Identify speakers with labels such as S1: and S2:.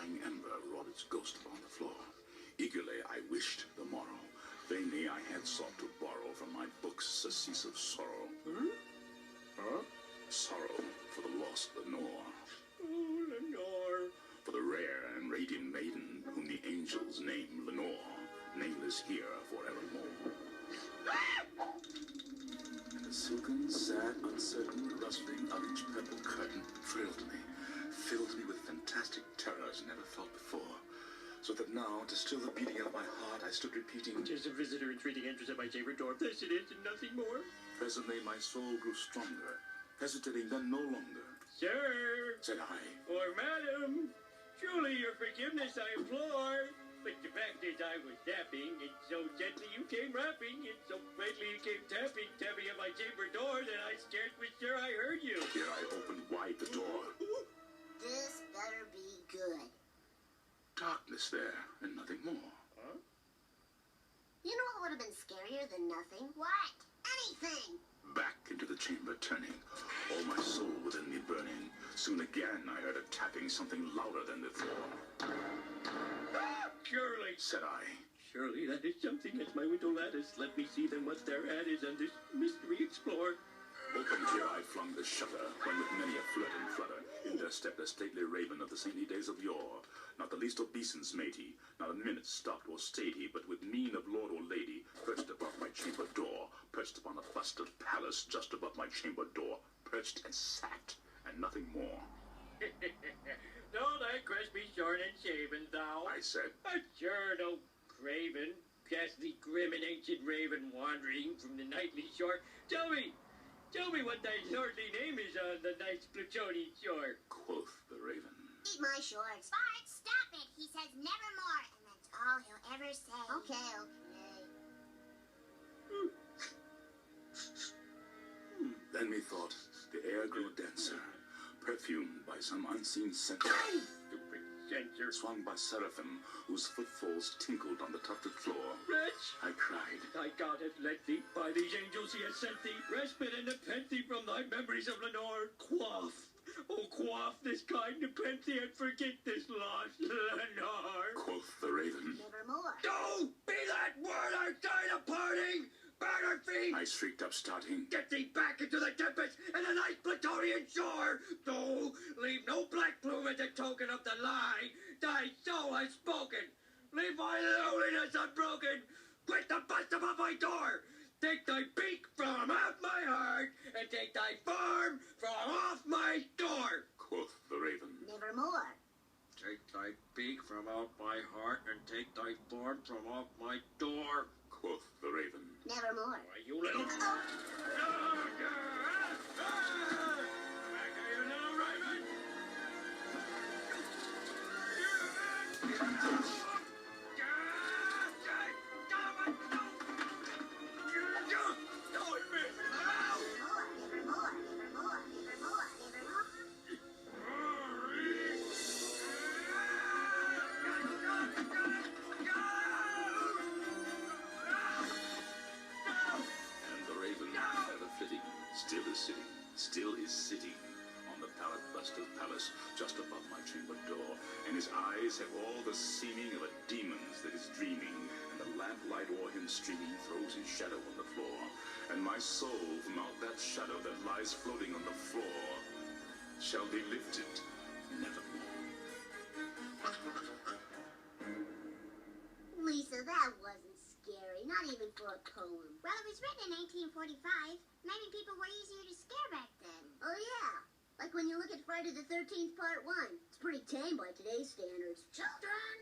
S1: dying ember wrought its ghost upon the floor. Eagerly I wished the morrow. Vainly I had sought to borrow from my books surcease of sorrow. Sorrow for the lost Lenore.
S2: Oh, Lenore.
S1: For the rare and radiant maiden whom the angels name Lenore, nameless here forevermore. And the silken, sad, uncertain rustling of each purple curtain thrilled me, filled me with fantastic terrors never felt before. So that now, to still the beating of my heart, I stood repeating,
S2: "'Tis a visitor entreating entrance at my chamber door. This it is, and nothing more."
S1: Presently my soul grew stronger, hesitating then no longer.
S2: "Sir,"
S1: Said I,
S2: or "Madam, truly your forgiveness I implore. But the fact is I was napping, and so gently you came rapping, and so faintly you came tapping at my chamber door that I scarce was sure I heard you."
S1: Here I opened wide the door.
S3: This better be good.
S1: Darkness there, and nothing more.
S2: Huh?
S3: You know what would have been scarier than nothing? What? Anything!
S1: Back into the chamber turning, all my soul within me burning. Soon again I heard a tapping, something louder than before.
S2: "Surely,
S1: Said I,
S2: surely that is something at my window lattice. Let me see then what thereat is, and this mystery explore."
S1: open here I flung the shutter, when with many a flirt and flutter, in there stepped a stately raven of the saintly days of yore. Not the least obeisance made he, not a minute stopped or stayed he, but with mien of lord or lady, perched above my chamber door, perched upon a bust of Pallas just above my chamber door, perched and sat, and nothing more.
S2: "Though thy crest be short and shaven, thou
S1: I said,
S2: art sure no craven, ghastly, grim, and ancient raven wandering from the nightly shore. Tell me what thy lordly name is on the night's Plutonian shore."
S1: quoth the raven.
S3: Eat my shorts.
S4: Bart, stop it. He says nevermore, and that's all he'll ever say.
S3: Okay.
S1: Then methought the air grew denser, perfumed by some unseen scent,
S2: Stupid censor.
S1: swung by seraphim whose footfalls tinkled on the tufted floor.
S2: Wretch,
S1: I cried,
S2: thy God hath led thee, by these angels he has sent thee, respite and nepenthe from thy memories of Lenore. Quaff, oh quaff this kind nepenthe, and forget this lost Lenore.
S1: quoth the raven.
S3: Nevermore.
S2: "Go! Be that word outside of parting! Burn her feet!
S1: I shrieked up, starting,
S2: Get thee back into the tempest and the nice Plutonian shore! Go! Leave no black plume as a token of the lie thy soul has spoken! Leave my loneliness unbroken! Quit the bust above my door! Take thy beak from out my heart, and take thy form from off my door!"
S1: quoth the raven.
S3: Nevermore.
S2: "Take thy beak from out my heart, and take thy form from off my door."
S1: quoth the raven.
S3: Nevermore.
S2: Why, you little... Back here, you little raven!
S3: Nevermore. Nevermore.
S1: And the raven, ever flitting, still is sitting on the pallid bust of Pallas just above my chamber door, and his eyes have all the seeming of a demon's that is dreaming, and the lamplight o'er him streaming throws his shadow on the floor, and my soul from out that shadow that lies floating on the floor shall be lifted nevermore.
S3: Lisa, that wasn't scary. Not even for a poem.
S4: Well, it was written in 1845. Maybe people were easier to scare back then.
S3: Oh, yeah. Like when you look at Friday the 13th Part 1. It's pretty tame by today's standards. Children!